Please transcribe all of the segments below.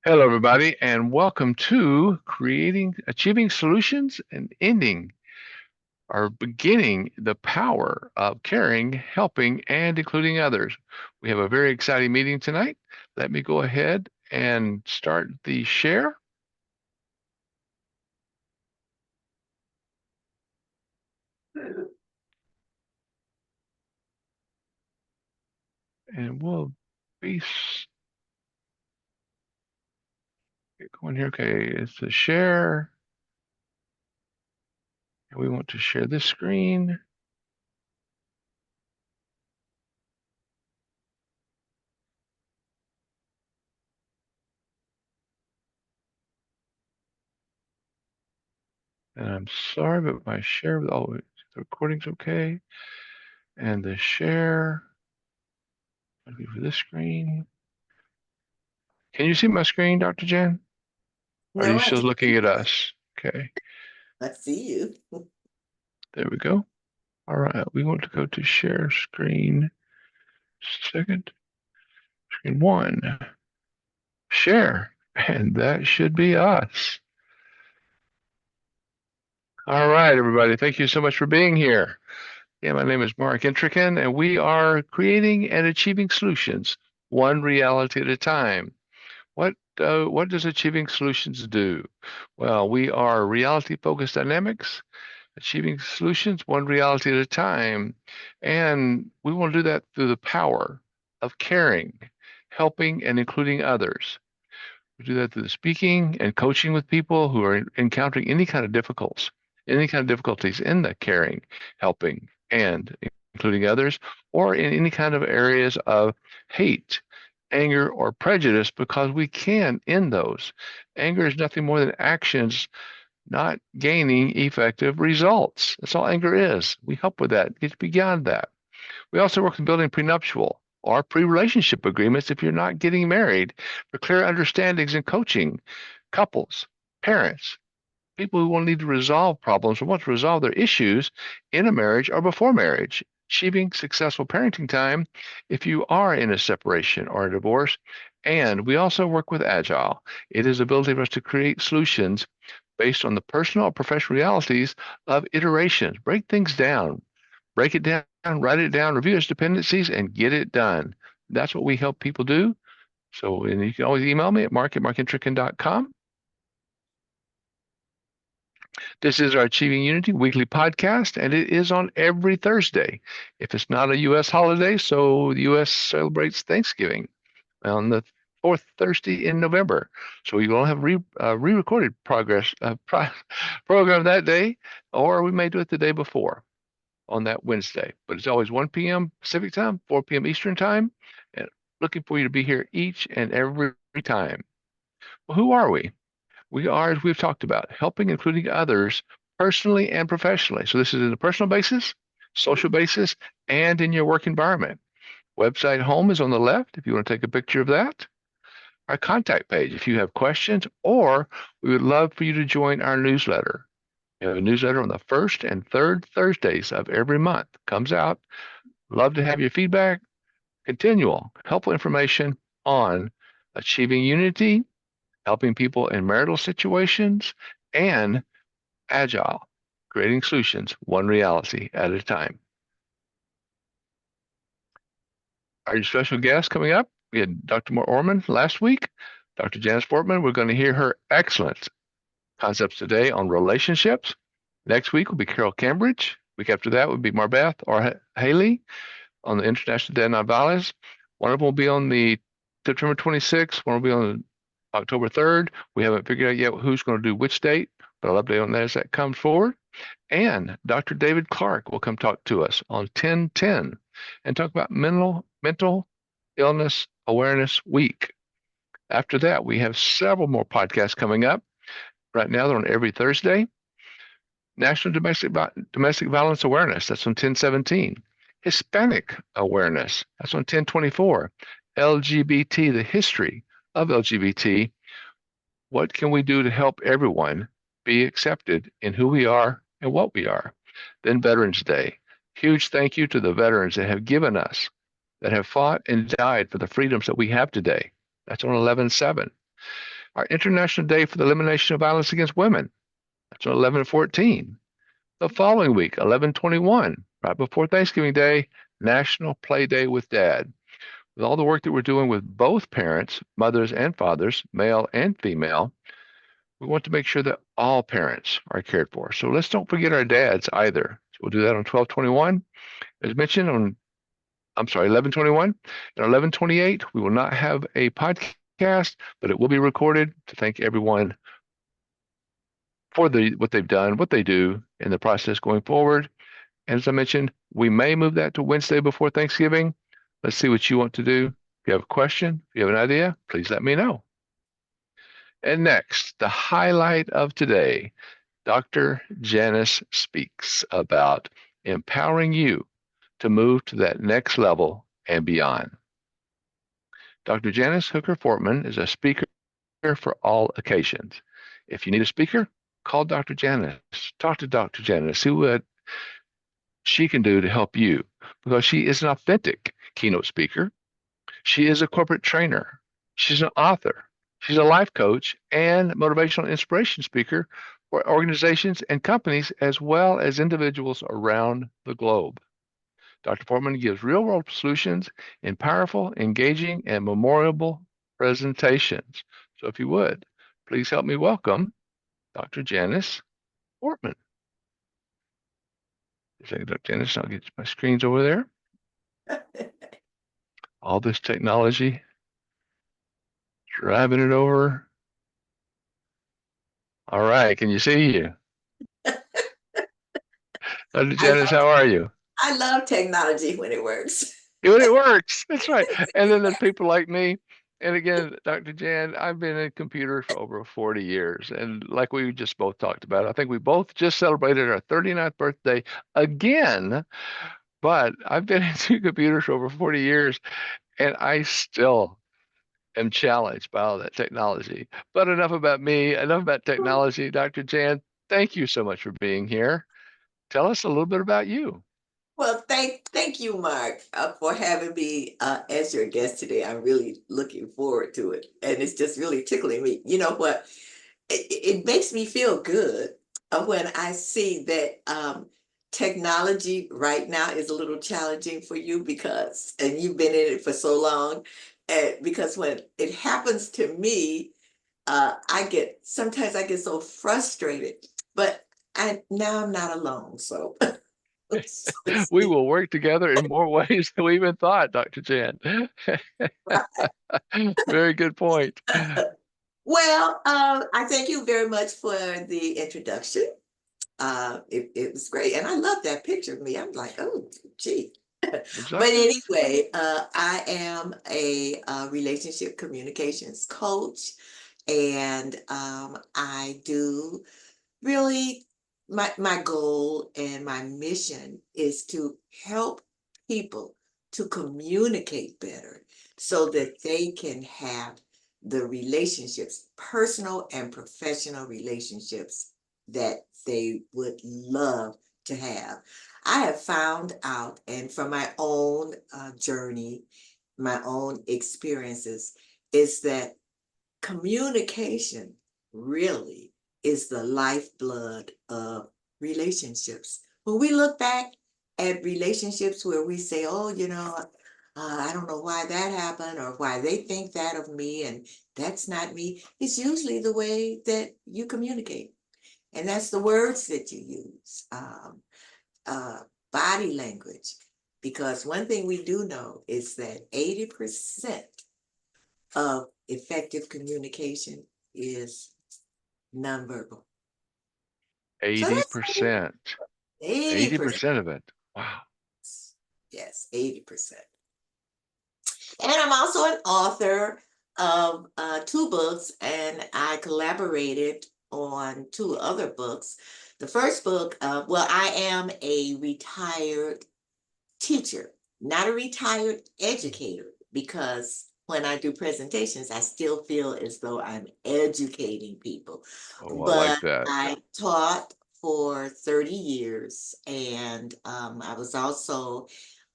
Hello, everybody, and welcome to Achieving Solutions and Ending or Beginning the Power of Caring, Helping, and Including Others. We have a very exciting meeting tonight. Let me go ahead and start the share, and we'll be get going here. Okay, it's a share, and we want to share this screen. And I'm sorry, but my share, the recording's okay. And the share, I'll go for this screen. Can you see my screen, Dr. Jan? Or are No, you I still looking at us? Okay, I see you. there we go. All right, we want to go to share screen. Second, screen one, share, and that should be us. All right, everybody, thank you so much for being here. Yeah, my name is Mark Intrican, and we are creating and achieving solutions one reality at a time. What does achieving solutions do? Well, we are reality focused dynamics achieving solutions one reality at a time. And we want to do that through the power of caring, helping, and including others. We do that through the speaking and coaching with people who are encountering any kind of difficulties in the caring, helping, and including others, or in any kind of areas of hate, anger, or prejudice, because we can end those. Anger is nothing more than actions not gaining effective results. That's all anger is. We help with that, get beyond that. We also work in building prenuptial or pre-relationship agreements if you're not getting married for clear understandings and coaching couples, parents, people who will need to resolve problems or want to resolve their issues in a marriage or before marriage, achieving successful parenting time if you are in a separation or a divorce. And we also work with Agile. It is the ability for us to create solutions based on the personal or professional realities of iterations. Break things down, break it down, write it down, review its dependencies, and get it done. That's what we help people do. So, and you can always email me at mark@markintrican.com. This is our Achieving Unity weekly podcast, and it is on every Thursday. If it's not a U.S. holiday, so the U.S. celebrates Thanksgiving on the fourth Thursday in November. So we will have re-recorded program that day, or we may do it the day before on that Wednesday. But it's always 1 p.m. Pacific time, 4 p.m. Eastern time, and looking for you to be here each and every time. Well, who are we? We are, as we've talked about, helping including others personally and professionally. So this is in a personal basis, social basis, and in your work environment. Website home is on the left if you want to take a picture of that. Our contact page if you have questions, or we would love for you to join our newsletter. We have a newsletter on the first and third Thursdays of every month. Comes out. Love to have your feedback. Continual, helpful information on achieving unity, helping people in marital situations, and agile, creating solutions one reality at a time. Our special guest coming up, we had Dr. Orman last week. Dr. Janice Fortman, we're going to hear her excellent concepts today on relationships. Next week will be Carol Cambridge. Week after that would be Marbeth or Haley on the International Day of Nonviolence. One of them will be on the September 26th. One will be on October 3rd. We haven't figured out yet who's going to do which date, but I'll update on that as that comes forward. And Dr. David Clark will come talk to us on 1010 and talk about mental illness awareness week. After that, we have several more podcasts coming up. Right now, they're on every Thursday. National Domestic Violence Awareness, that's on 1017. Hispanic Awareness, that's on 1024. LGBT, the history of LGBT. What can we do to help everyone be accepted in who we are and what we are? Then Veterans Day. Huge thank you to the veterans that have given us, that have fought and died for the freedoms that we have today. That's on 11/7. Our International Day for the Elimination of Violence Against Women. That's on 11/14. The following week, 11/21, right before Thanksgiving Day, National Play Day with Dad. With all the work that we're doing with both parents, mothers and fathers, male and female, we want to make sure that all parents are cared for. So let's don't forget our dads either. So we'll do that on 12/21. As mentioned on, I'm sorry, 11/21. And 11/28, we will not have a podcast, but it will be recorded to thank everyone for what they've done, what they do in the process going forward. And as I mentioned, we may move that to Wednesday before Thanksgiving. Let's see what you want to do. If you have a question, if you have an idea, please let me know. And next, the highlight of today, Dr. Janice speaks about empowering you to move to that next level and beyond. Dr. Janice Hooker Fortman is a speaker for all occasions. If you need a speaker, call Dr. Janice. Talk to Dr. Janice. See what she can do to help you because she is an authentic keynote speaker. She is a corporate trainer. She's an author. She's a life coach and motivational inspiration speaker for organizations and companies as well as individuals around the globe. Dr. Portman gives real world solutions in powerful, engaging, and memorable presentations. So if you would, please help me welcome Dr. Janice Portman. Dr. Janice, I'll get my screens over there. All this technology, driving it over. All right, can you see you? Dr. Janice, how are you? I love technology when it works. When it works, that's right. And then there's people like me. And again, Dr. Jan, I've been in computers for over 40 years. And like we just both talked about, I think we both just celebrated our 39th birthday again. But I've been into computers for over 40 years, and I still am challenged by all that technology. But enough about me, enough about technology. Dr. Jan, thank you so much for being here. Tell us a little bit about you. Well, thank you, Mark, for having me as your guest today. I'm really looking forward to it, and it's just really tickling me. You know what? It makes me feel good when I see that technology right now is a little challenging for you because, and you've been in it for so long, and because when it happens to me, sometimes I get so frustrated, but now I'm not alone. So. So We will work together in more ways than we even thought, Dr. Jan. right. Very good point. Well, I thank you very much for the introduction. It was great, and I love that picture of me. I'm like, oh, gee. But Exactly. anyway, I am a relationship communications coach, and I do really my goal and my mission is to help people to communicate better so that they can have the relationships, personal and professional relationships that they would love to have. I have found out, and from my own journey, my own experiences, is that communication really is the lifeblood of relationships. When we look back at relationships where we say, oh, I don't know why that happened or why they think that of me, and that's not me, it's usually the way that you communicate. And that's the words that you use, uh, body language. Because one thing we do know is that 80% of effective communication is nonverbal. So that's 80%. 80%. 80% of it. Wow. Yes, 80%. And I'm also an author of two books, and I collaborated on two other books. The first book, well, I am a retired teacher, not a retired educator, because when I do presentations, I still feel as though I'm educating people. Oh, I like But that. I taught for 30 years, and I was also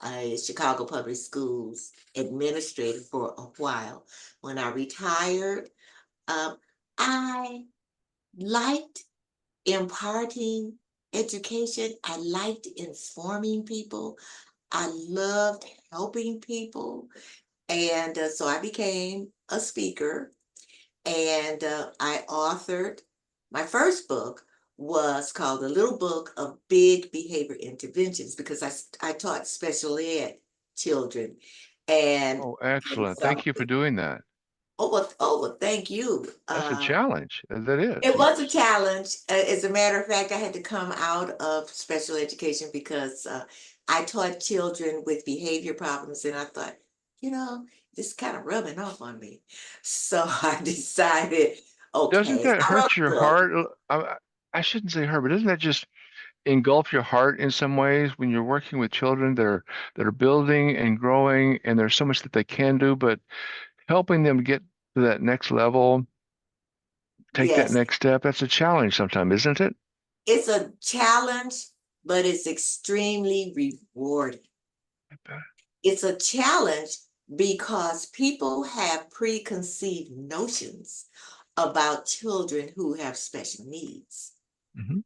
a Chicago Public Schools administrator for a while. When I retired, I liked imparting education. I liked informing people. I loved helping people. And so I became a speaker, and I authored my first book was called The Little Book of Big Behavior Interventions, because I taught special ed children. And, Oh, and excellent. so, Thank you for doing that. oh, well, thank you. That's a challenge. That is. It was a challenge. As a matter of fact, I had to come out of special education because I taught children with behavior problems, and I thought, you know, this is kind of rubbing off on me. So I decided, Doesn't okay, that I wrote hurt a your book. heart? I shouldn't say hurt, but doesn't that just engulf your heart in some ways when you're working with children that are building and growing, and there's so much that they can do, but helping them get to that next level, take that Yes, next step, that's a challenge sometimes, isn't it? it's a challenge, but it's extremely rewarding. I bet. It's a challenge because people have preconceived notions about children who have special needs. Hmm.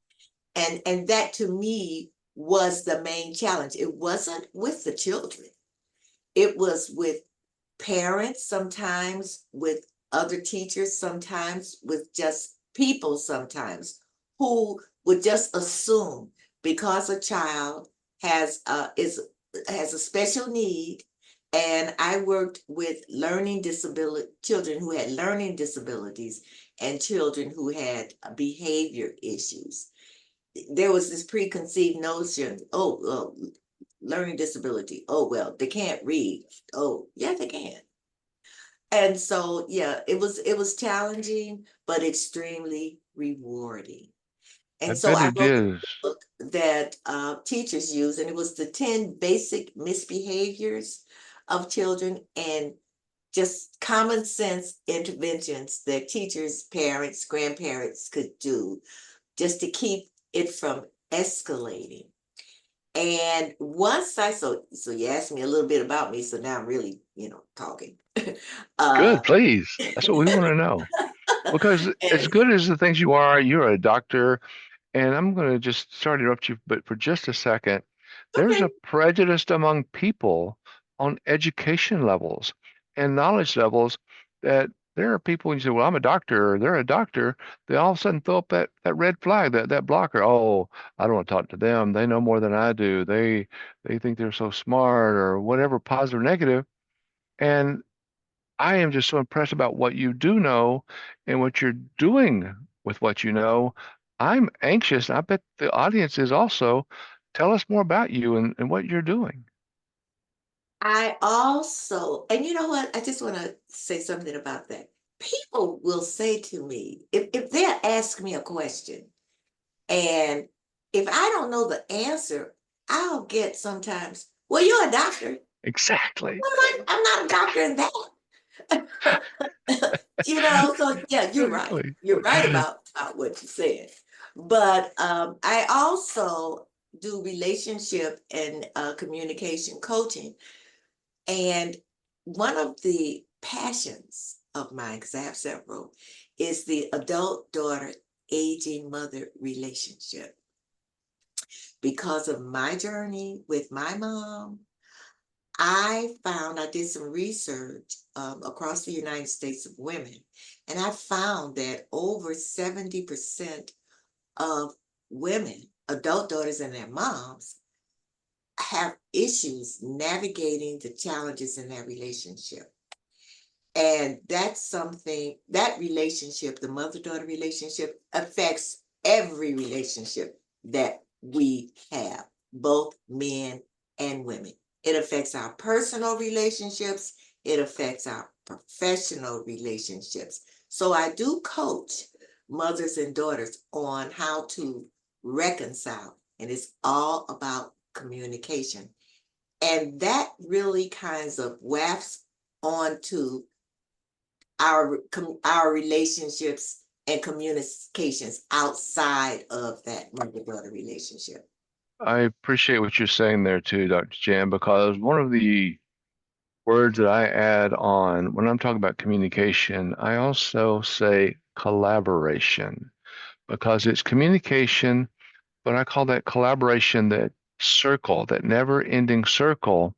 And that to me was the main challenge. It wasn't with the children. It was with parents, sometimes with other teachers, sometimes with just people, sometimes who would just assume because a child has a special need. And I worked with learning disability children who had learning disabilities and children who had behavior issues. There was this preconceived notion, oh, well, learning disability, oh, well, they can't read. Oh, yeah, they can. And so, yeah, it was challenging, but extremely rewarding. I And so bet I it wrote a is. book that teachers use, and it was the 10 basic misbehaviors of children, and just common sense interventions that teachers, parents, grandparents could do just to keep it from escalating. And once so you asked me a little bit about me, so now I'm really, talking. Good, uh please. That's what we want to know. Because as and good as the things you are, you're a doctor. And I'm going to just sorry to interrupt you, but for just a second, there's okay, a prejudice among people on education levels and knowledge levels that there are people you say, well, I'm a doctor, or they're a doctor. They all of a sudden throw up that red flag, that blocker. Oh, I don't want to talk to them. They know more than I do. They think they're so smart or whatever, positive or negative. And I am just so impressed about what you do know and what you're doing with what you know. I'm anxious. I bet the audience is also. Tell us more about you and what you're doing. I also, and you know what, I just want to say something about that. People will say to me, if they ask me a question, and if I don't know the answer, I'll get sometimes, well, you're a doctor. Exactly. I'm not a doctor in that. So yeah, you're right. Exactly. You're right about what you said. But I also do relationship and communication coaching. And one of the passions of mine, because I have several, is the adult daughter aging mother relationship. Because of my journey with my mom, I did some research across the United States of women, and I found that over 70% of women, adult daughters and their moms, have issues navigating the challenges in their relationship. And that's something, that relationship, the mother daughter relationship, affects every relationship that we have, both men and women. It affects our personal relationships, it affects our professional relationships. So I do coach mothers and daughters on how to reconcile, and it's all about communication. And that really kinds of wafts onto our relationships and communications outside of that mother-daughter relationship. I appreciate what you're saying there too, Dr. Jan, because one of the words that I add on when I'm talking about communication. I also say collaboration because it's communication, but I call that collaboration that circle, that never ending circle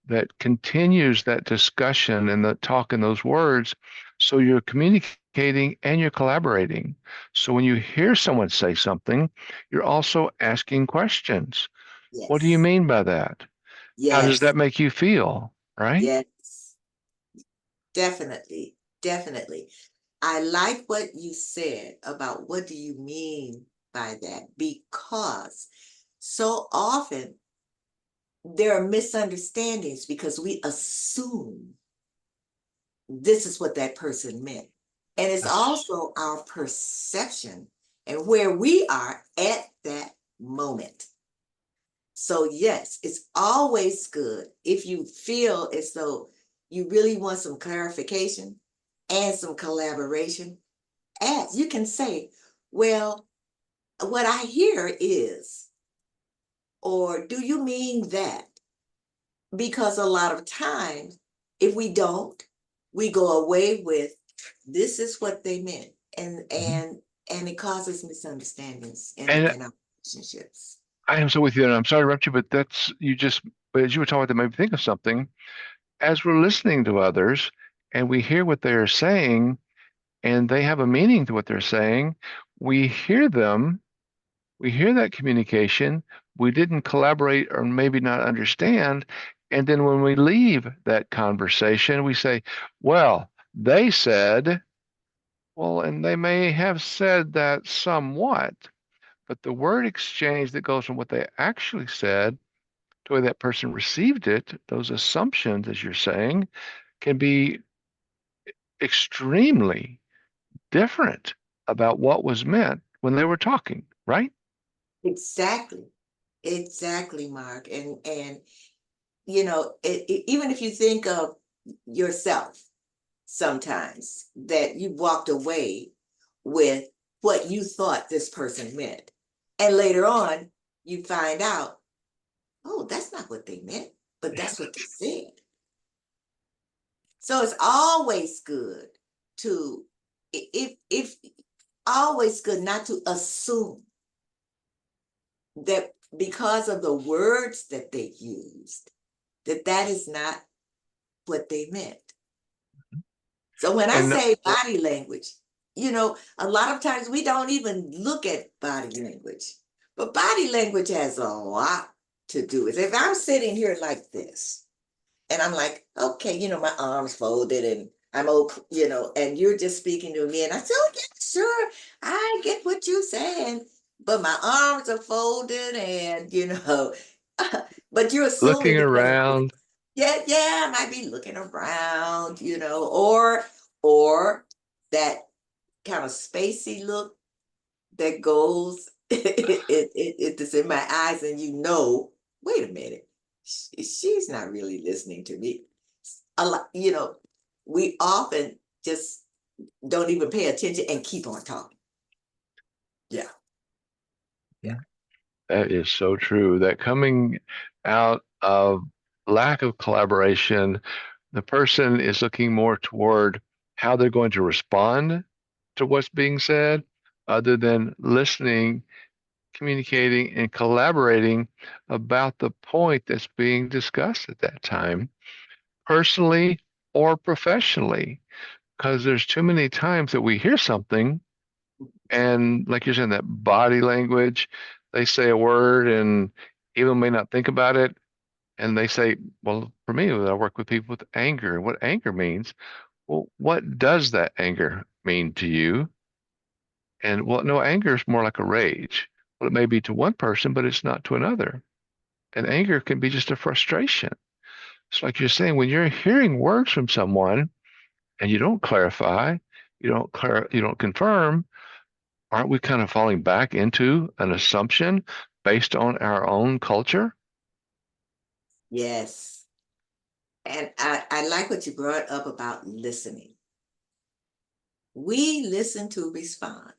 that continues that discussion and the talk in those words. So you're communicating and you're collaborating. So when you hear someone say something, you're also asking questions. What do you Yes, mean by that? How does yes, that make you feel? Right? yes, definitely, definitely. I like what you said about what do you mean by that, because so often there are misunderstandings because we assume this is what that person meant. And it's Yes. also our perception and where we are at that moment. So, yes, it's always good if you feel as though you really want some clarification and some collaboration. As you can say, well, what I hear is, or do you mean that? Because a lot of times, if we don't, we go away with this is what they meant, and Mhm. and it causes misunderstandings And in our relationships. I am so with you, and I'm sorry to interrupt you, but that's you just, but as you were talking, that made me think of something. As we're listening to others and we hear what they are saying, and they have a meaning to what they're saying, we hear them, we hear that communication, we didn't collaborate or maybe not understand. And then when we leave that conversation, we say, well, they said, well, and they may have said that somewhat, but the word exchange that goes from what they actually said to the way that person received it, those assumptions, as you're saying, can be extremely different about what was meant when they were talking, right? Exactly, exactly, Mark. And even if you think of yourself, sometimes that you walked away with what you thought this person meant, and later on you find out, oh, that's not what they meant, but that's what they said. So it's always good to, if always good not to assume that because of the words that they used, that that is not what they meant. So when I And say body language, a lot of times we don't even look at body language, but body language has a lot to do with it. If I'm sitting here like this, and I'm like, okay, my arms folded and I'm okay, and you're just speaking to me. And I said, oh, yeah, sure, I get what you're saying. But my arms are folded and, but you're assuming looking because I'm like, around, yeah, yeah, I might be looking around, or that kind of spacey look that goes, it's in my eyes, and wait a minute, she's not really listening to me. A lot, we often just don't even pay attention and keep on talking. Yeah, yeah, that is so true. That coming out of lack of collaboration, the person is looking more toward how they're going to respond to what's being said, other than listening, communicating, and collaborating about the point that's being discussed at that time, personally or professionally. Because there's too many times that we hear something, and like you're saying, that body language, they say a word and even may not think about it. And they say, well, for me, I work with people with anger, and what anger means. Well, what does that anger mean to you? And well, no, anger is more like a rage. Well, it may be to one person, but it's not to another. And anger can be just a frustration. It's like you're saying, when you're hearing words from someone and you don't clarify, you don't confirm, aren't we kind of falling back into an assumption based on our own culture? yes. And I like what you brought up about listening. We listen to respond.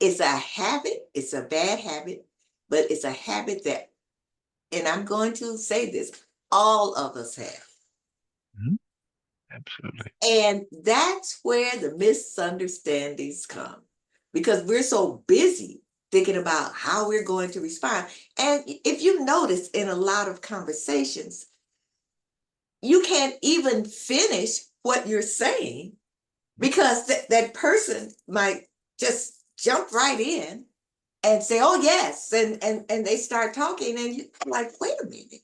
It's a habit, it's a bad habit, but it's a habit that, and I'm going to say this, All of us have. Mhm. Absolutely. And that's where the misunderstandings come because we're so busy thinking about how we're going to respond. And if you notice in a lot of conversations, you can't even finish what you're saying because that person might just jump right in and say, oh, yes. And they start talking, and you're like, wait a minute.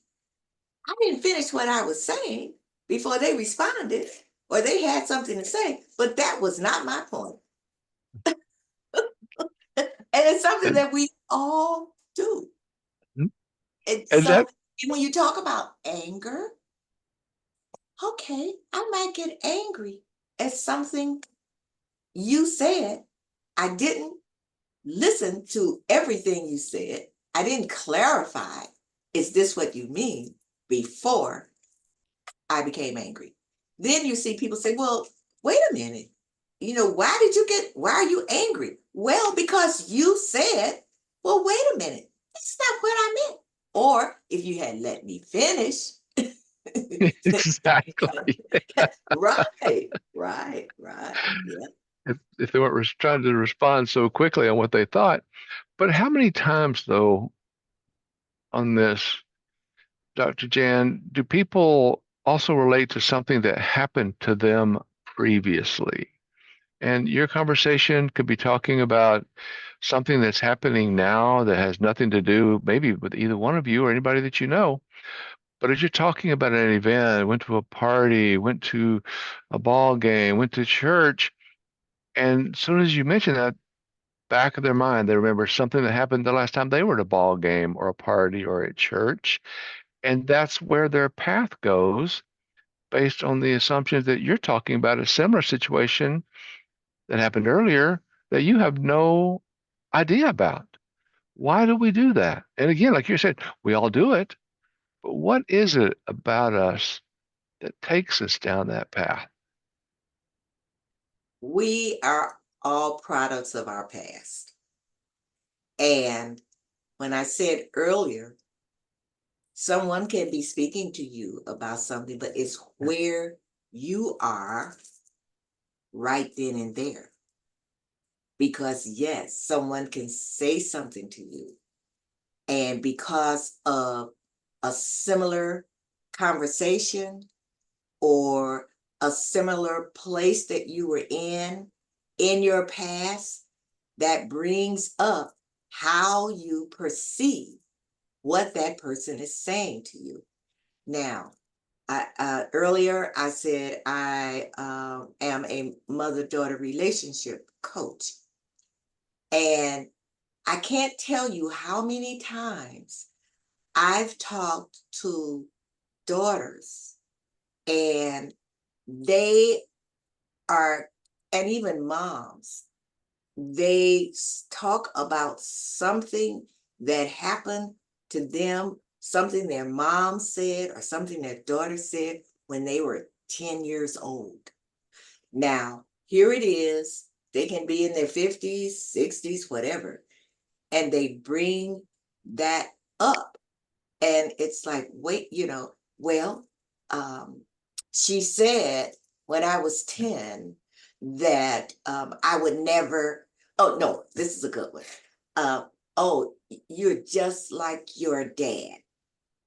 I didn't finish what I was saying before they responded or they had something to say, but that was not my point. And it's something And, that we all do. mhm. And And so that, when you talk about anger, okay, I might get angry at something you said. I didn't listen to everything you said. I didn't clarify, is this what you mean? Before I became angry. Then you see people say, well, wait a minute. Why are you angry? Well, because you said, well, wait a minute. That's not what I meant. Or if you had let me finish. exactly. Right. Yeah. If they weren't trying to respond so quickly on what they thought. But how many times, though, on this, Dr. Jan, do people also relate to something that happened to them previously? And your conversation could be talking about something that's happening now that has nothing to do maybe with either one of you or anybody that you know. But as you're talking about an event, went to a party, went to a ball game, went to church, and as soon as you mention that, back of their mind, they remember something that happened the last time they were at a ball game or a party or at church. And that's where their path goes based on the assumption that you're talking about a similar situation that happened earlier that you have no idea about. Why do we do that? And again, like you said, we all do it, but what is it about us that takes us down that path? We are all products of our past. And when I said earlier, someone can be speaking to you about something, but it's where you are right then and there. Because, yes, someone can say something to you. And because of a similar conversation or a similar place that you were in your past, that brings up how you perceive what that person is saying to you. Now, earlier I said I am a mother-daughter relationship coach, and I can't tell you how many times I've talked to daughters, and they are, and even moms, they talk about something that happened to them, something their mom said, or something their daughter said when they were 10 years old. Now, here it is. They can be in their 50s, 60s, whatever, and they bring that up. And it's like, wait, well, um, she said when I was 10 that I would never, oh, no, this is a good one. Uh, oh, you're just like your dad.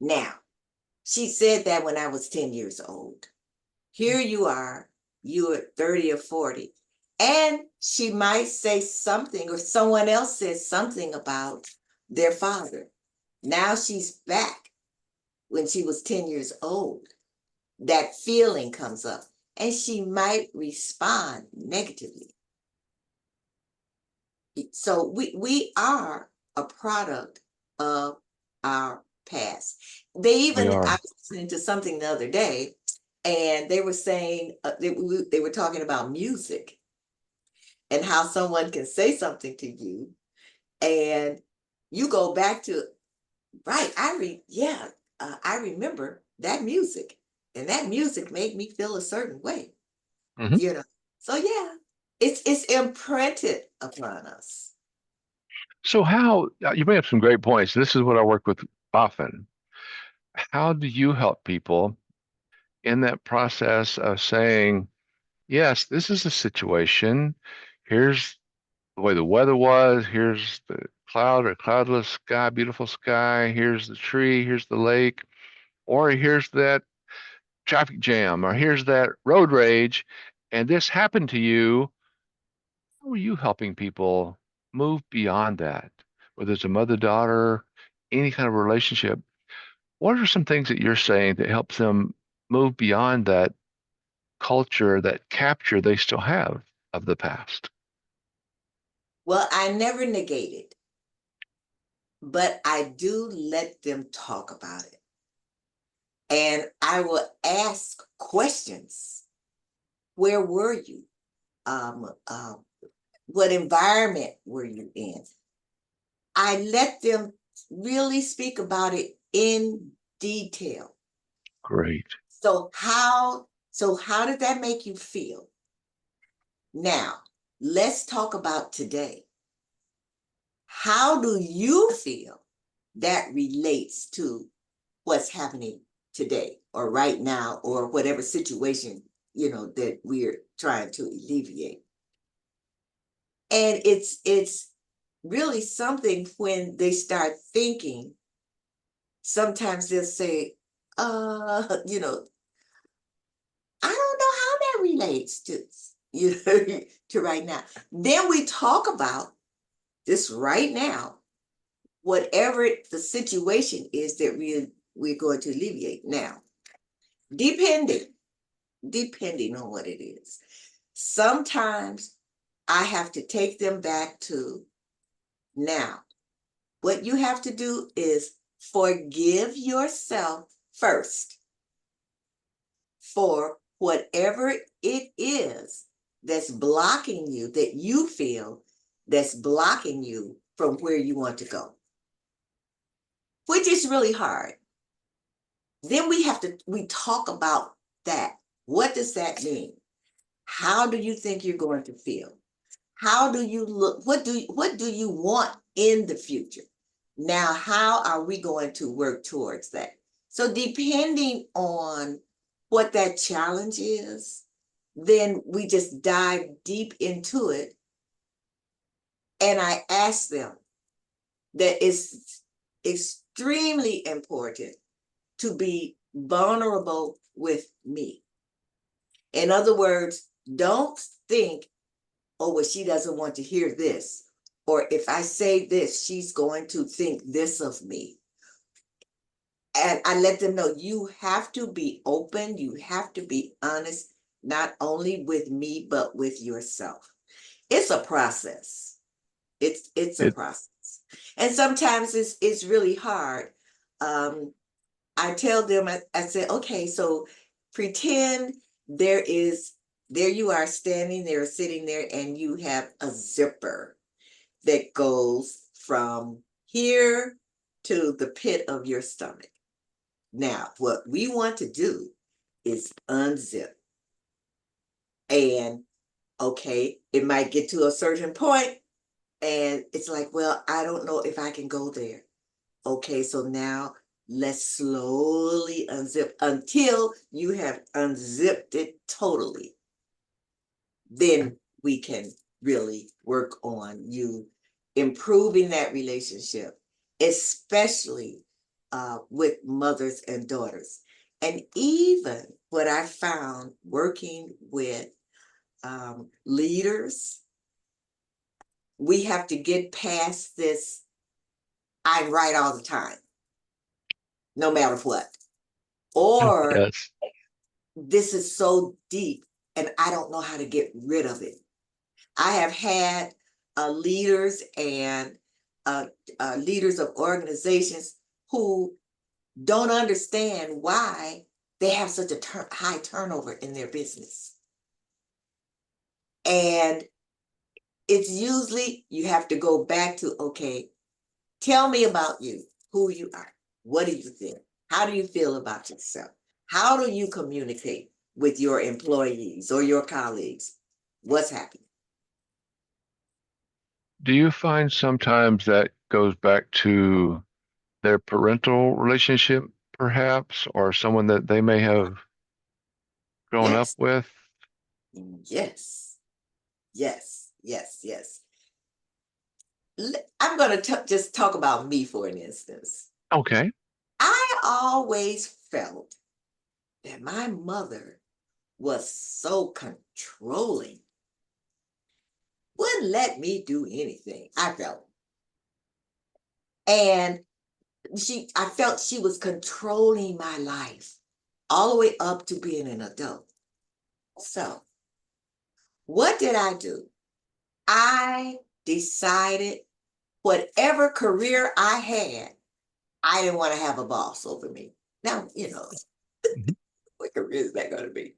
Now, she said that when I was 10 years old. Here you are, you are 30 or 40. And she might say something, or someone else says something about their father. Now she's back when she was 10 years old. That feeling comes up, and she might respond negatively. So we are a product of our past. We I are. was listening to something the other day, and they were saying they were talking about music and how someone can say something to you, and you go back to, right, I remember that music, and that music made me feel a certain way, Mhm. you know. So yeah, it's imprinted upon us. So how you bring up some great points. This is what I work with often. how do you help people in that process of saying, yes, this is a situation. Here's the way the weather was. Here's the cloud or cloudless sky, beautiful sky. Here's the tree. Here's the lake. Or here's that traffic jam. Or here's that road rage. And this happened to you. How are you helping people move beyond that? Whether it's a mother-daughter, any kind of relationship, what are some things that you're saying that helps them move beyond that culture, that capture they still have of the past? Well, I never negate it, but I do let them talk about it. And I will ask questions. Where were you? What environment were you in? I let them really speak about it in detail. Great. So how did that make you feel? Now, let's talk about today. How do you feel that relates to what's happening today or right now or whatever situation, that we're trying to alleviate? And it's really something when they start thinking, sometimes they'll say, I don't know how that relates to, to right now. Then we talk about this right now, whatever the situation is that we're going to alleviate now, depending depending on what it is. Sometimes I have to take them back to now. What you have to do is forgive yourself first for whatever it is that's blocking you, that you feel that's blocking you from where you want to go, which is really hard. Then we talk about that. What does that mean? How do you think you're going to feel? How do you look? What do you want in the future? Now, how are we going to work towards that? So depending on what that challenge is, then we just dive deep into it. And I ask them that it's extremely important to be vulnerable with me. In other words, don't think, oh, well, she doesn't want to hear this. Or if I say this, she's going to think this of me. And I let them know you have to be open, you have to be honest, not only with me, but with yourself. It's a process. It's a It process. And sometimes it's really hard. Um, I tell them, I say, okay, so pretend there you are standing there, sitting there, and you have a zipper that goes from here to the pit of your stomach. Now, what we want to do is unzip. And okay, it might get to a certain point, and it's like, well, I don't know if I can go there. Okay, so now let's slowly unzip until you have unzipped it totally. Then we can really work on you improving that relationship, especially with mothers and daughters. And even what I found working with leaders, we have to get past this I'm right all the time, no matter what. Or yes. this is so deep and I don't know how to get rid of it. I have had leaders and leaders of organizations who don't understand why they have such a high turnover in their business. And it's usually you have to go back to, okay, tell me about you, who you are. What do you think? How do you feel about yourself? How do you communicate with your employees or your colleagues? What's happening? Do you find sometimes that goes back to their parental relationship, perhaps, or someone that they may have grown up Yes, with? yes, yes, yes, yes. I'm going to just talk about me for an instance. Okay. I always felt that my mother was so controlling, wouldn't let me do anything. I felt, and I felt she was controlling my life all the way up to being an adult. So, what did I do? I decided whatever career I had, I didn't want to have a boss over me. Now, Mhm. what career is that going to be?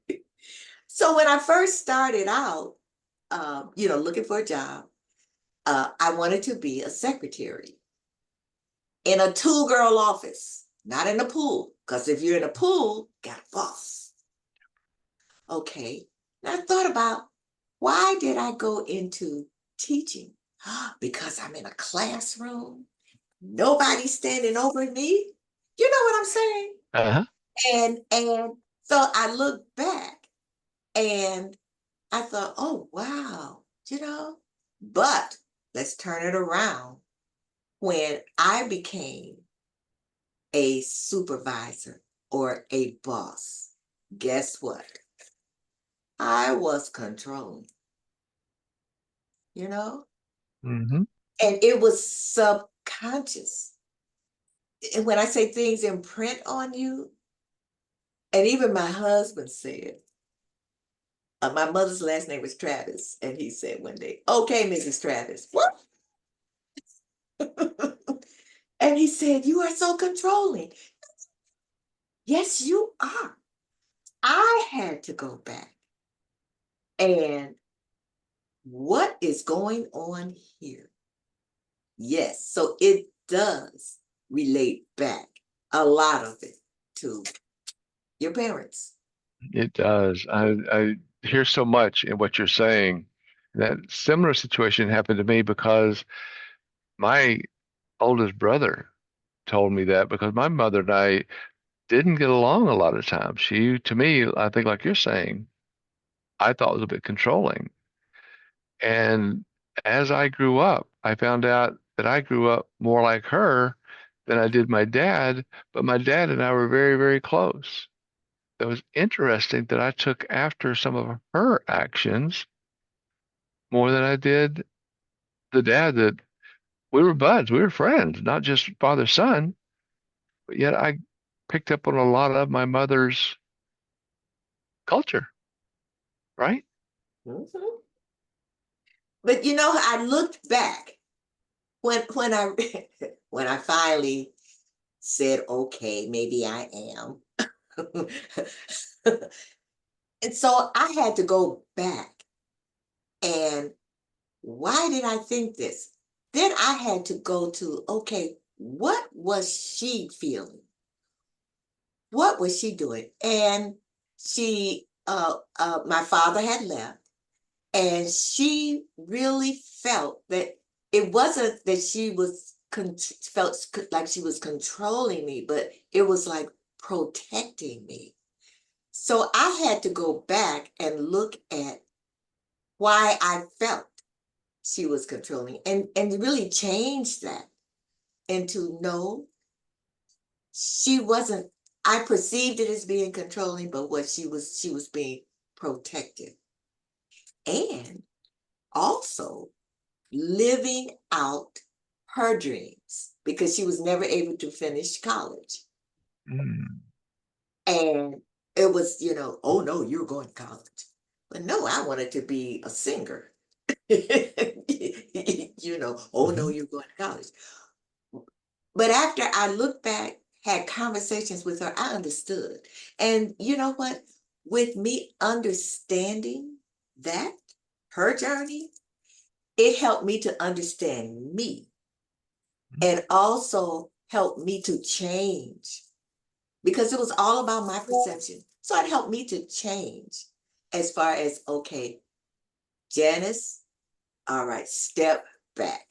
So when I first started out, looking for a job, I wanted to be a secretary in a two-girl office, not in a pool. Because if you're in a pool, got a boss. Okay. And I thought about why did I go into teaching? Because I'm in a classroom. Nobody's standing over me. You know what I'm saying? Uh-huh. And so I look back and I thought, oh wow, but let's turn it around. When I became a supervisor or a boss, guess what? I was controlling, you know, Hmm. and it was subconscious. And when I say things imprint on you, and even my husband said, my mother's last name was Travis, and he said one day, "Okay, Mrs. Travis, what?" And he said, "You are so controlling." Yes, you are. I had to go back and what is going on here? Yes, so it does relate back a lot of it to your parents. It does. I hear so much in what you're saying. That similar situation happened to me because my oldest brother told me that because my mother and I didn't get along a lot of times. She, to me, I think like you're saying, I thought was a bit controlling. And as I grew up, I found out that I grew up more like her than I did my dad, but my dad and I were very, very close. It was interesting that I took after some of her actions more than I did the dad that we were buds, we were friends, not just father son, but yet I picked up on a lot of my mother's culture, right? Mhm. But I looked back when I when I finally said, okay, maybe I am. And so I had to go back and why did I think this? Then I had to go to, okay, what was she feeling? What was she doing? And my father had left, and she really felt that it wasn't that she was felt like she was controlling me, but it was like protecting me. So I had to go back and look at why I felt she was controlling and really change that into no, she wasn't. I perceived it as being controlling, but what she was being protective and also living out her dreams because she was never able to finish college. Mm. And it was, oh no, you're going to college. But no, I wanted to be a singer. Oh no, Hmm. you're going to college. But after I looked back, had conversations with her, I understood. And you know what? With me understanding that, her journey, it helped me to understand me and also helped me to change because it was all about my perception. So it helped me to change as far as, okay, Janice, all right, step back.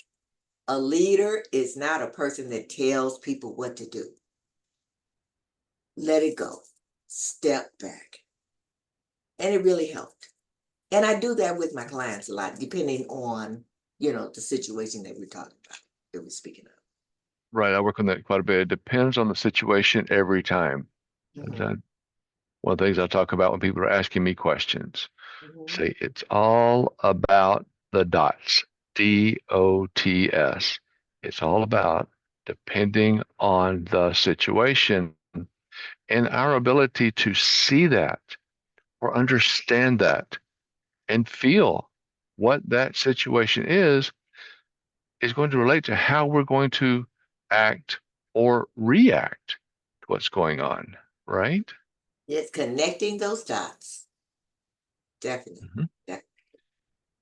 A leader is not a person that tells people what to do. let it go, step back. And it really helped. And I do that with my clients a lot, depending on, the situation that we're talking about, that we're speaking of. Right. I work on that quite a bit. It depends on the situation every time. Mhm, One of the things I talk about when people are asking me questions, mhm. say it's all about the dots, DOTS. It's all about depending on the situation and our ability to see that or understand that and feel what that situation is going to relate to how we're going to act or react to what's going on, right? It's connecting those dots, definitely. Mhm. Yeah.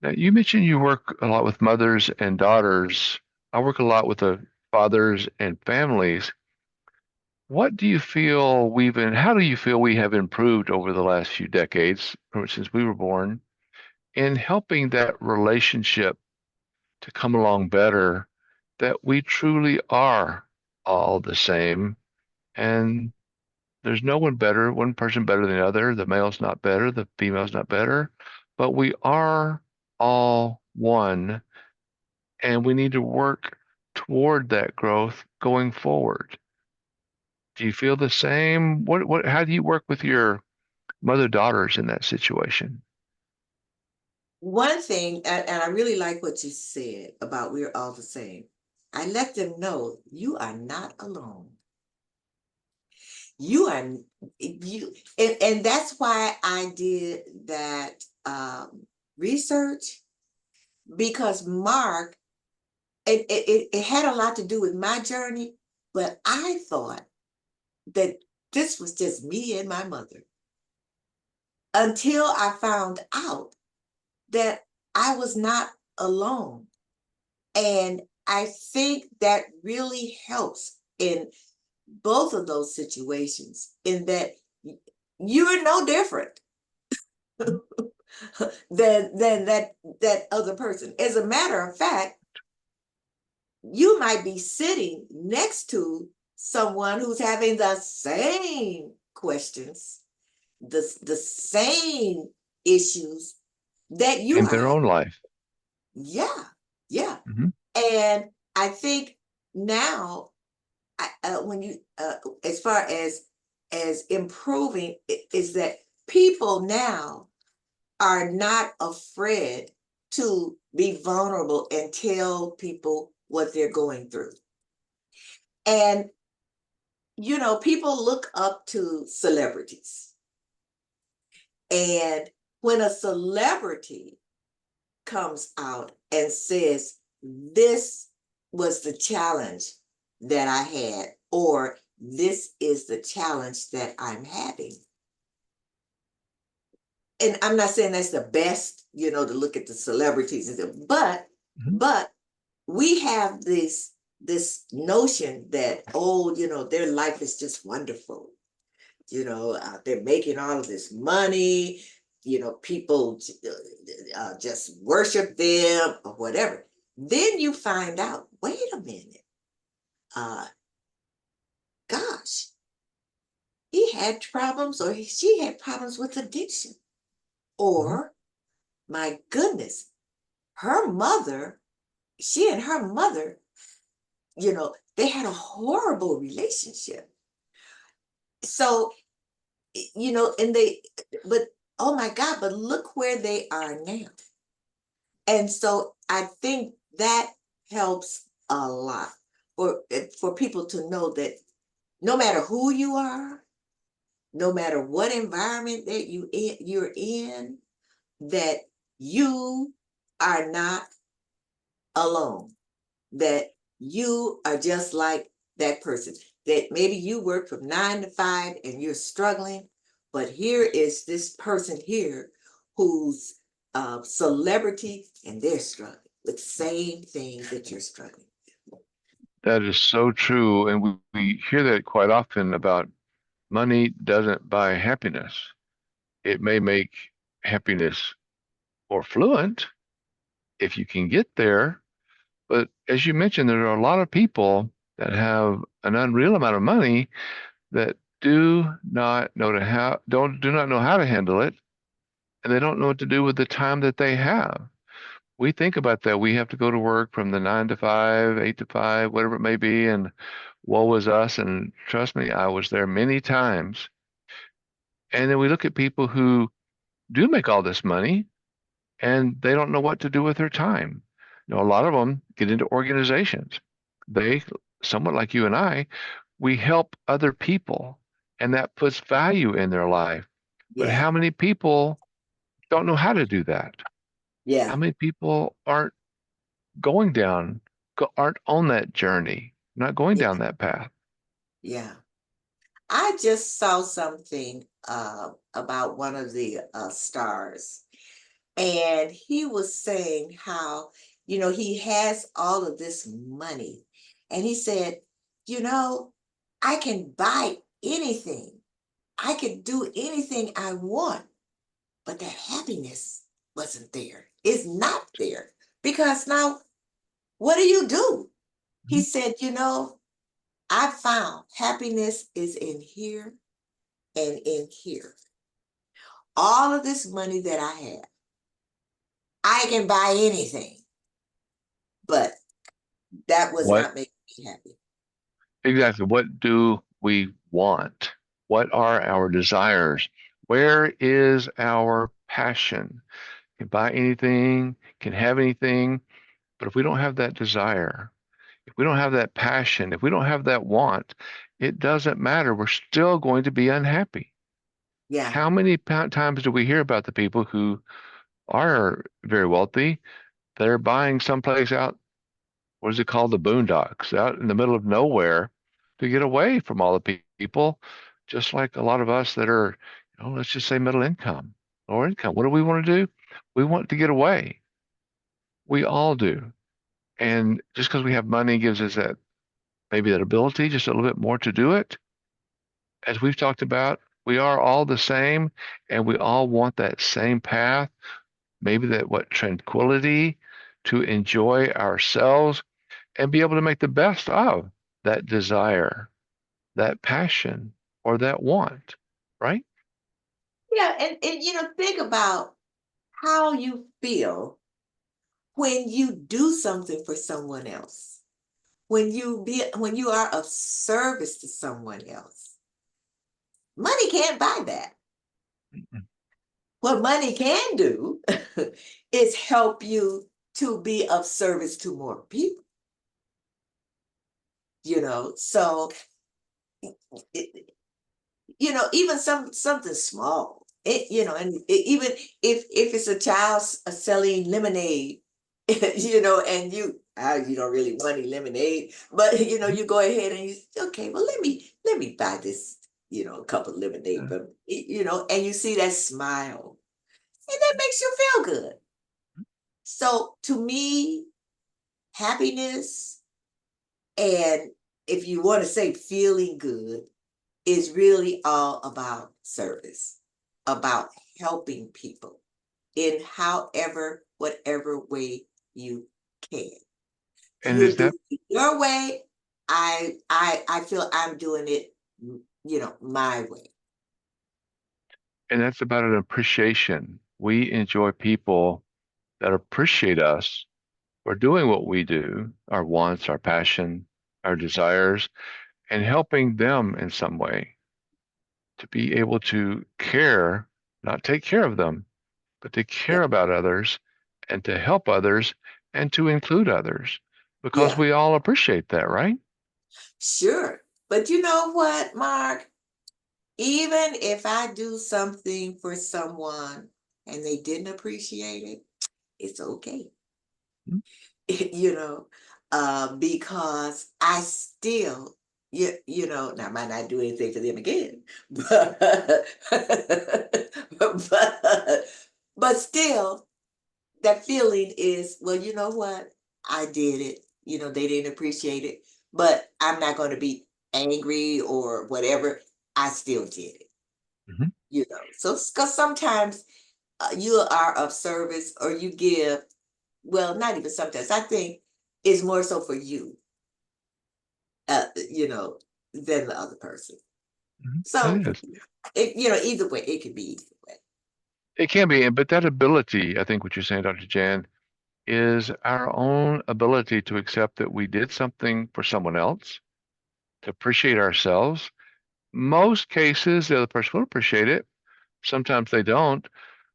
Now, you mentioned you work a lot with mothers and daughters. I work a lot with the fathers and families. What do you feel how do you feel we have improved over the last few decades, pretty much since we were born, in helping that relationship to come along better, that we truly are all the same and there's no one person better than the other. The male's not better, the female's not better, but we are all one, and we need to work toward that growth going forward. Do you feel the same? How do you work with your mother daughters in that situation? One thing, and I really like what you said about we're all the same. I let them know you are not alone. You are you, and that's why I did that research, because Mark, it had a lot to do with my journey, but I thought that this was just me and my mother until I found out that I was not alone. And I think that really helps in both of those situations, in that you're no different than that other person. As a matter of fact, you might be sitting next to someone who's having the same questions, the same issues that you In are their having. own life? Yeah, yeah. Hmm. And I think now, when you as far as improving, is that people now are not afraid to be vulnerable and tell people what they're going through. And people look up to celebrities, and when a celebrity comes out and says, this was the challenge that I had, or this is the challenge that I'm having. And I'm not saying that's the best, to look at the celebrities and stuff, Hmm. but we have this notion that, oh, their life is just wonderful. They're making all of this money, people just worship them or whatever. Then you find out, wait a minute, uh, gosh, he had problems, or she had problems with addiction. Hmm. Or, my goodness, her mother, she and her mother, they had a horrible relationship. So, and but oh my God, but look where they are now. And so I think that helps a lot for people to know that no matter who you are, no matter what environment that you're in, that you are not alone, that you are just like that person, that maybe you work from 9 to 5 and you're struggling, but here is this person here who's a celebrity and they're struggling with the same things that you're struggling. That is so true. And we hear that quite often about money doesn't buy happiness. It may make happiness more fluent if you can get there. But as you mentioned, there are a lot of people that have an unreal amount of money that do not know how to handle it, and they don't know what to do with the time that they have. We think about that. We have to go to work from the 9 to 5, 8 to 5, whatever it may be, and woe is us. And trust me, I was there many times. And then we look at people who do make all this money and they don't know what to do with their time. A lot of them get into organizations. They, somewhat like you and I, we help other people and that puts value in their life. But Yeah, how many people don't know how to do that? How yeah, many people going down, aren't on that journey, not going yeah, down that path? yeah. I just saw something about one of the stars, and he was saying how, he has all of this money, and he said, you know, I can buy anything. I could do anything I want, but that happiness wasn't there. It's not there because now what do you do? He Mhm. said, I found happiness is in here and in here. All of this money that I have, I can buy anything, but that was What not making me happy. exactly? What do we want? What are our desires? Where is our passion? Can buy anything, can have anything, but if we don't have that desire, if we don't have that passion, if we don't have that want, it doesn't matter. We're still going to be unhappy. Yeah, How many times do we hear about the people who are very wealthy? They're buying someplace out, what is it called? The boondocks, out in the middle of nowhere to get away from all the people, just like a lot of us that are, let's just say middle income, lower income. What do we want to do? We want to get away. We all do. And just because we have money gives us that maybe that ability, just a little bit more to do it. As we've talked about, we are all the same and we all want that same path, maybe that what tranquility to enjoy ourselves and be able to make the best of that desire, that passion, or that want, right? yeah, and think about how you feel when you do something for someone else. When you are of service to someone else. Money can't buy that. What money can do is help you to be of service to more people, So it, even something small. And even if it's a child selling lemonade, and you don't really want any lemonade, but Mhm. you go ahead and you okay, well let me buy this, a cup of lemonade, Yeah. but and you see that smile, and that makes you feel good. So to me, happiness and if you want to say feeling good is really all about service, about helping people in whatever way you can. And You're is that doing it your way. I feel I'm doing it, my way. and that's about an appreciation. We enjoy people that appreciate us for doing what we do, our wants, our passion, our desires, and helping them in some way to be able to care, not take care of them, but to Yeah, care about others and to help others and to include others because yeah, we all appreciate that, right? sure. But you know what, Mark? Even if I do something for someone and they didn't appreciate it, it's okay. Mhm. you know, because I still, now I might not do anything for them again, but, but, but still, that feeling is, well, you know what? I did it. They didn't appreciate it, but I'm not going to be angry or whatever. I still did it, Mhm. So, because sometimes you are of service or you give, well, not even sometimes. I think it's more so for you, uh, you know, than the other person. Mhm. So, It is. either way, it could be either way. It can be, but that ability, I think what you're saying, Dr. Jan, is our own ability to accept that we did something for someone else, to appreciate ourselves. Most cases, the other person will appreciate it. Sometimes they don't,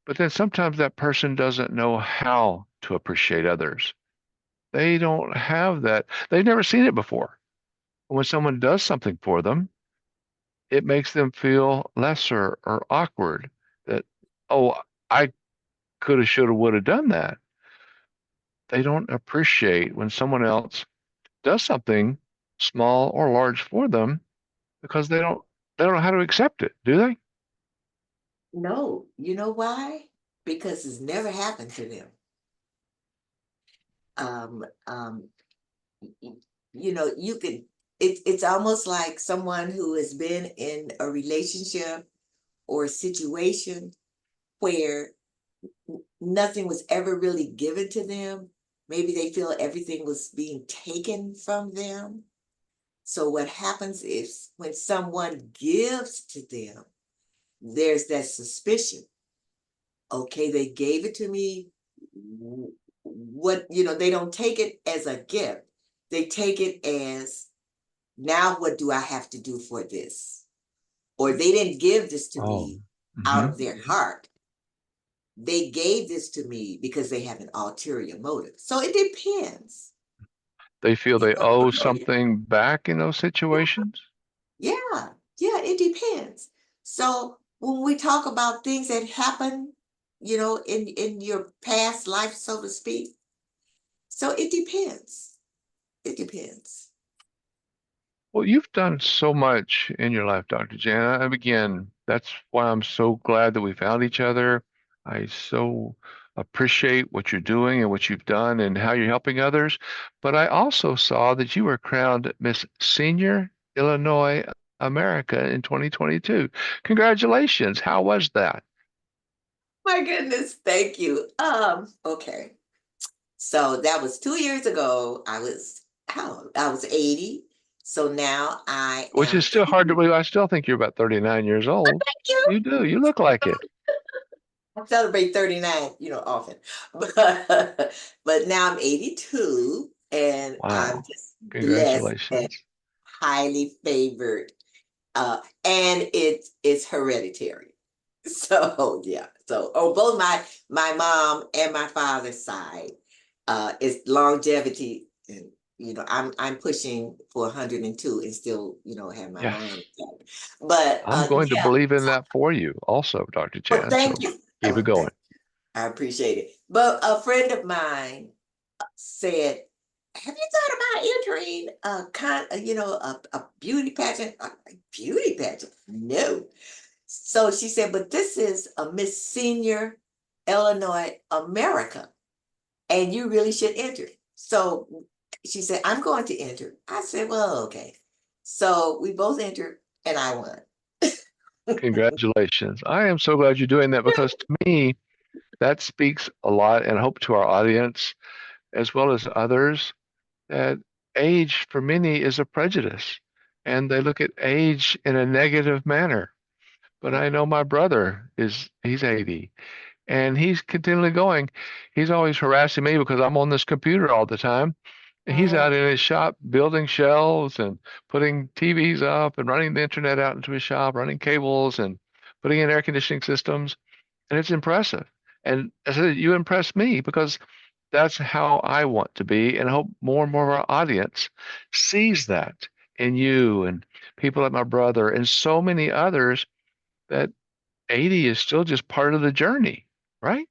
but then sometimes that person doesn't know how to appreciate others. They don't have that. They've never seen it before. When someone does something for them, it makes them feel lesser or awkward that, oh, I could have, should have, would have done that. They don't appreciate when someone else does something small or large for them because they don't know how to accept it, do they? No, you know why? Because it's never happened to them. Um, um, y- you could, it's almost like someone who has been in a relationship or a situation where nothing was ever really given to them. Maybe they feel everything was being taken from them. So what happens is when someone gives to them, there's that suspicion. Okay, they gave it to me. What, they don't take it as a gift. They take it as, now what do I have to do for this? Or they didn't give this to Oh, me out hmm of their heart. They gave this to me because they have an ulterior motive. So it depends. they feel You they know, owe so something back in those situations. yeah, yeah, it depends. So when we talk about things that happen, in your past life, so to speak, so it depends. It depends. Well, you've done so much in your life, Dr. Jan. And again, that's why I'm so glad that we found each other. I so appreciate what you're doing and what you've done and how you're helping others. But I also saw that you were crowned Miss Senior Illinois America in 2022. Congratulations. How was that? My goodness, thank you. Okay. So that was 2 years ago. I was 80. So now I Which is am still hard to believe. I still think you're about 39 years old. thank you. You do. You look like it. I celebrate 39, often. But now I'm 82 and I'm Wow. just blessed and Congratulations. highly favored. And it's hereditary. So yeah. So on both my mom and my father's side, it's longevity and I'm pushing for 102 and still, have my Yes. mind intact. But I'm going to yeah, believe in that for you also, Dr. well, Chan. thank So you. keep it Oh, going. I appreciate it. But a friend of mine said, "Have you thought about entering a beauty pageant?" I'm like, beauty pageant? No. So she said, "But this is a Miss Senior Illinois America, and you really should enter." So she said, "I'm going to enter." I said, "Well, okay." So we both entered, and I won. Congratulations. I am so glad you're doing that because to me, that speaks a lot and I hope to our audience as well as others that age for many is a prejudice and they look at age in a negative manner. But I know my brother he's 80 and he's continually going. He's always harassing me because I'm on this computer all the time. And he's Mm, out in his shop building shelves and putting TVs up and running the internet out into his shop, running cables and putting in air conditioning systems. And it's impressive. And I said, you impress me because that's how I want to be. And I hope more and more of our audience sees that in you and people like my brother and so many others that 80 is still just part of the journey, right?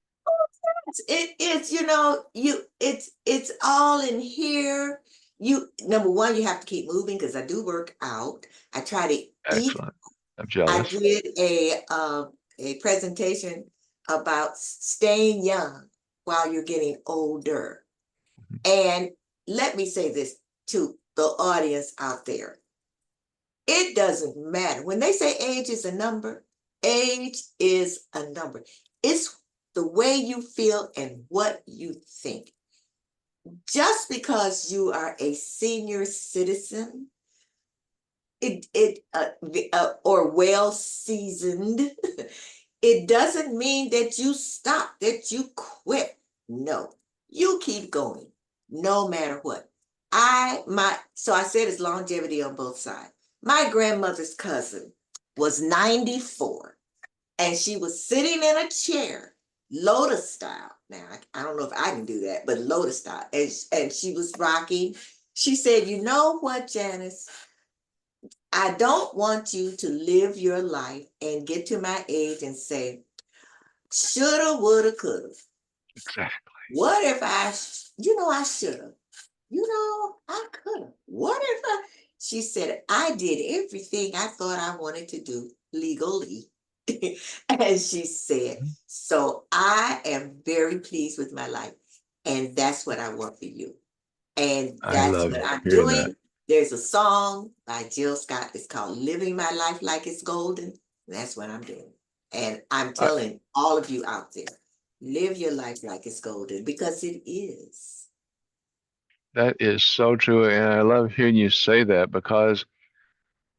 it's it's all in here. Number one, you have to keep moving because I do work out. I try to eat. Excellent. I'm I jealous. did a presentation about staying young while you're getting older. And let me say this to the audience out there. It doesn't matter. When they say age is a number, age is a number. It's the way you feel and what you think. Just because you are a senior citizen or well seasoned, it doesn't mean that you stop, that you quit. No, you keep going, no matter what. So I said it's longevity on both sides. My grandmother's cousin was 94 and she was sitting in a chair, lotus style. Now, I don't know if I can do that, but lotus style. And she was rocking. She said, "You know what, Janice? I don't want you to live your life and get to my age and say, shoulda, woulda, coulda. Exactly. What if I shoulda? I coulda. What if I? She said, I did everything I thought I wanted to do legally." And she said, Mhm. so I am very pleased with my life. And that's what I want for you. And I that's love what I'm hearing that. doing. There's a song by Jill Scott. It's called Living My Life Like It's Golden. That's what I'm doing. And I'm I, telling all of you out there, live your life like it's golden because it is. that is so true, and I love hearing you say that because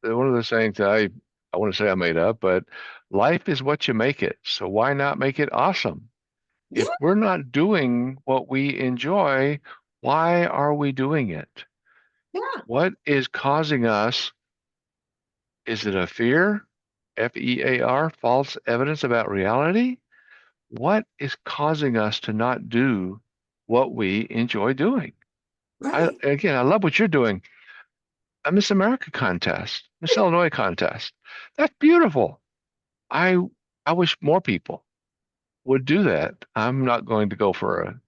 one of the sayings that I want to say I made up, but life is what you make it. So why not make it awesome? If Yeah, we're not doing what we enjoy, why are we doing it? yeah, What is causing us? Is it a fear? FEAR, false evidence about reality? What is causing us to not do what we enjoy doing? right. I love what you're doing. A Miss America contest, Miss Illinois contest. That's beautiful. I I wish more people would do that. I'm not going to go for a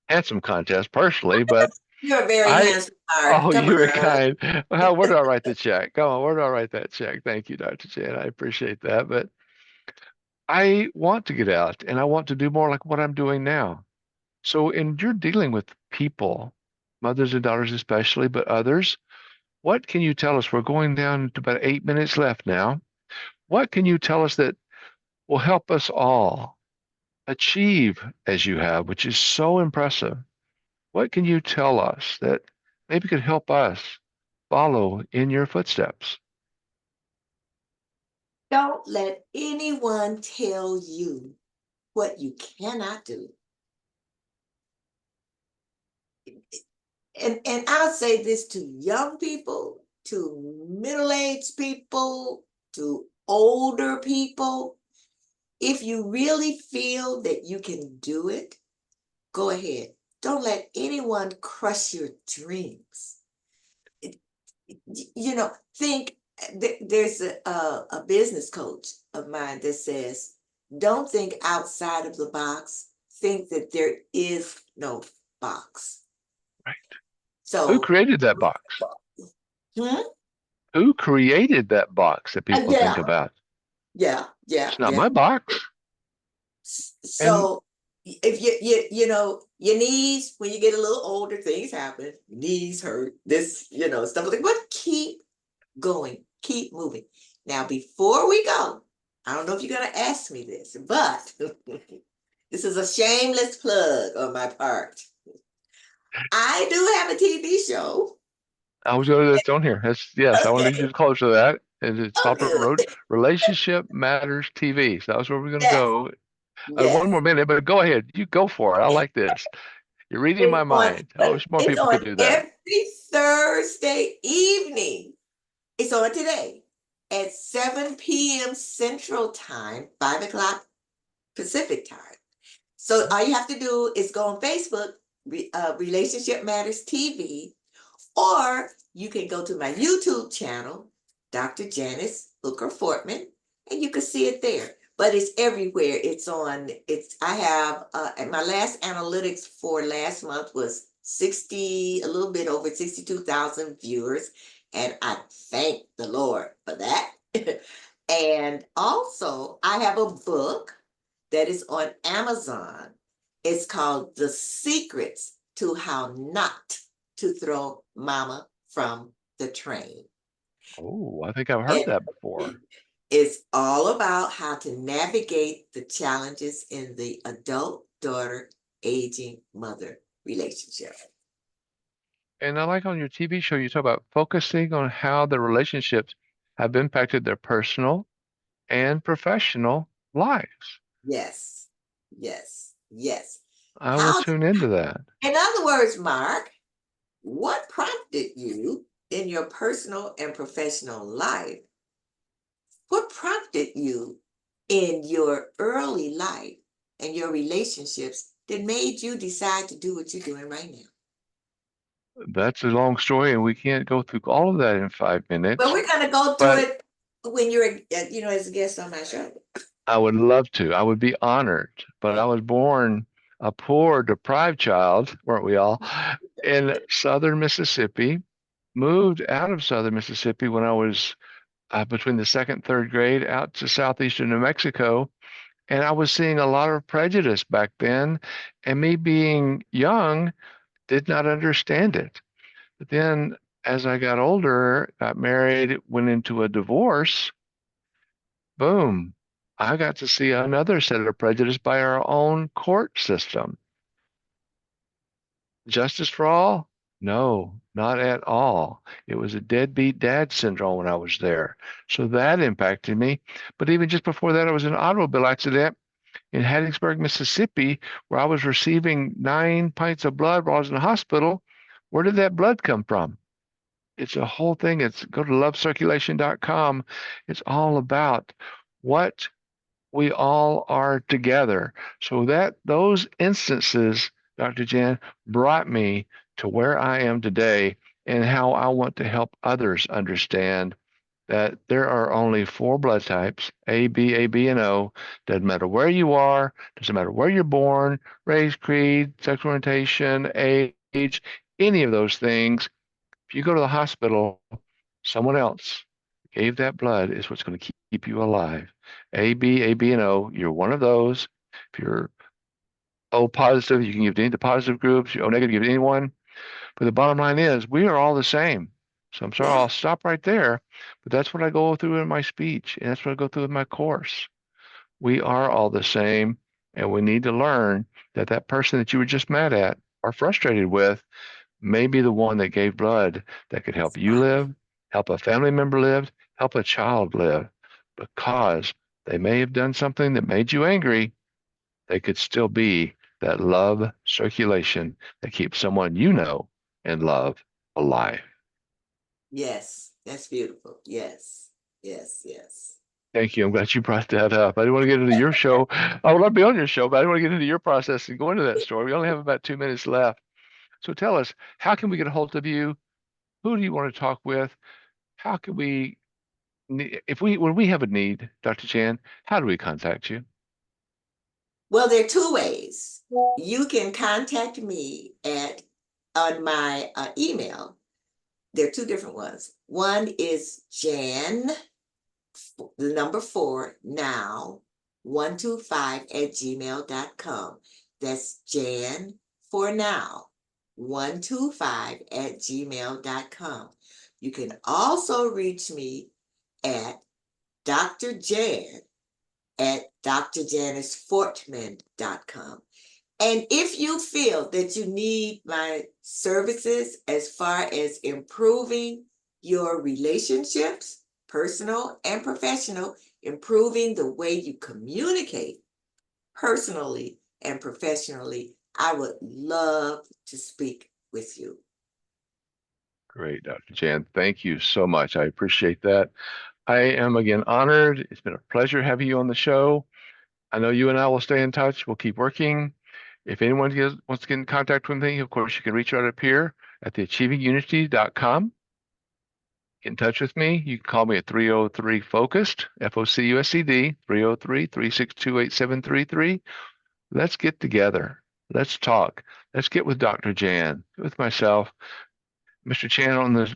handsome contest personally, but You're very I handsome, Mark. oh, Come you're on. kind. Well, where do I write the check? Come on, where do I write that check? Thank you, Dr. Jan. I appreciate that. But I want to get out and I want to do more like what I'm doing now. So, in you're dealing with people, mothers and daughters especially, but others, what can you tell us? We're going down to about 8 minutes left now. What can you tell us that will help us all achieve as you have, which is so impressive? What can you tell us that maybe could help us follow in your footsteps? Don't let anyone tell you what you cannot do. And I'll say this to young people, to middle-aged people, to older people. If you really feel that you can do it, go ahead. Don't let anyone crush your dreams. It- think there's a business coach of mine that says, don't think outside of the box, think that there is no box. Right. Who So, created that box? hmm? Who created that box that people think Yeah, about? yeah, yeah, It's not yeah. my box. And So if your knees, when you get a little older, things happen. Your knees hurt, stuff like, but keep going, keep moving. Now, before we go, I don't know if you're gonna ask me this, but this is a shameless plug on my part. I do have a TV show. I was going to that's on here. That's yes, I want to lead you Okay. to close to that. And it's Oh, Papa good. Road Relationship Matters TV. So that's where we're going to Yes, go. One yes. more minute, but go ahead. You go for it. I like this. You're reading my It's on mind. I wish more it's people on could do that. every Thursday evening. It's on today at 7 p.m. Central Time, 5 o'clock Pacific Time. So all you have to do is go on Facebook, Relationship Matters TV, or you can go to my YouTube channel, Dr. Janice Hooker Fortman, and you can see it there. But it's everywhere. I have, and my last analytics for last month was a little bit over 62,000 viewers. And I thank the Lord for that. And also, I have a book that is on Amazon. It's called The Secrets to How Not to Throw Mama from the Train. Oh, I think I've heard And that before. it's all about how to navigate the challenges in the adult daughter aging mother relationship. And I like on your TV show, you talk about focusing on how the relationships have impacted their personal and professional lives. Yes, yes, yes. I will How, tune into that. in other words, Mark, what prompted you in your personal and professional life? What prompted you in your early life and your relationships that made you decide to do what you're doing right now? That's a long story, and we can't go through all of that in five But minutes. we're going to go through But it when you're, as a guest on my show. I would love to. I would be honored. But I Oh, was born a poor, deprived child, weren't we all, in southern Mississippi. Moved out of southern Mississippi when I was between the second and third grade out to southeastern New Mexico. And I was seeing a lot of prejudice back then. And me being young, did not understand it. But then as I got older, got married, went into a divorce, boom, I got to see another set of prejudice by our own court system. Justice for all? No, not at all. It was a deadbeat dad syndrome when I was there. So that impacted me. But even just before that, I was in an automobile accident in Hattiesburg, Mississippi, where I was receiving 9 pints of blood while I was in the hospital. Where did that blood come from? It's a whole thing. It's go to lovecirculation.com. It's all about what we all are together. So that those instances, Dr. Jan, brought me to where I am today and how I want to help others understand that there are only four blood types, A, B, and O. Doesn't matter where you are, doesn't matter where you're born, race, creed, sexual orientation, age, any of those things. If you go to the hospital, someone else gave that blood is what's going to keep you alive. A, B, and O, you're one of those. If you're O positive, you can give to any of the positive groups. You're O negative, give to anyone. But the bottom line is we are all the same. So I'm sorry, yeah. I'll stop right there. But that's what I go through in my speech, and that's what I go through in my course. We are all the same, and we need to learn that that person that you were just mad at or frustrated with may be the one that gave blood that could help That's you right. live, help a family member live, help a child live, because they may have done something that made you angry. They could still be that love circulation that keeps someone you know and love alive. Yes, that's beautiful. Yes, yes, yes. Thank you. I'm glad you brought that up. I didn't want to get into your show. I would love to be on your show, but I didn't want to get into your process and go into that story. We only have about 2 minutes left. So tell us, how can we get a hold of you? Who do you want to talk with? How can we if we when we have a need, Dr. Chan, how do we contact you? Well, there are two ways. You can contact me at on my email. There are two different ones. One is Jan, the number four, now 125 at gmail.com. That's Jan for now 125 at gmail.com. You can also reach me at Dr. Jan at drjanicefortman.com. And if you feel that you need my services as far as improving your relationships, personal and professional, improving the way you communicate personally and professionally, I would love to speak with you. Great, Dr. Chan. Thank you so much. I appreciate that. I am again honored. It's been a pleasure having you on the show. I know you and I will stay in touch. We'll keep working. If anyone wants to get in contact with me, of course, you can reach out up here at theachievingunity.com. Get in touch with me. You can call me at 303 Focused, FOCUSED, 303 362 8733. Let's get together. Let's talk. Let's get with Dr. Jan, with myself, Mr. Chan on the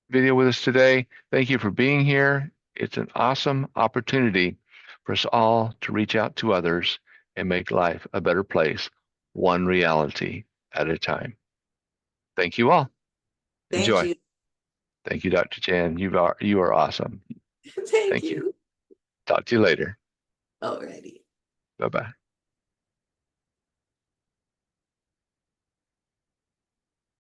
video with us today. Thank you for being here. It's an awesome opportunity for us all to reach out to others and make life a better place, one reality at a time. Thank you all. Thank Enjoy. you. Thank you, Dr. Chan. You are awesome. Thank Thank you. you. Talk to you later. Alrighty. Bye bye.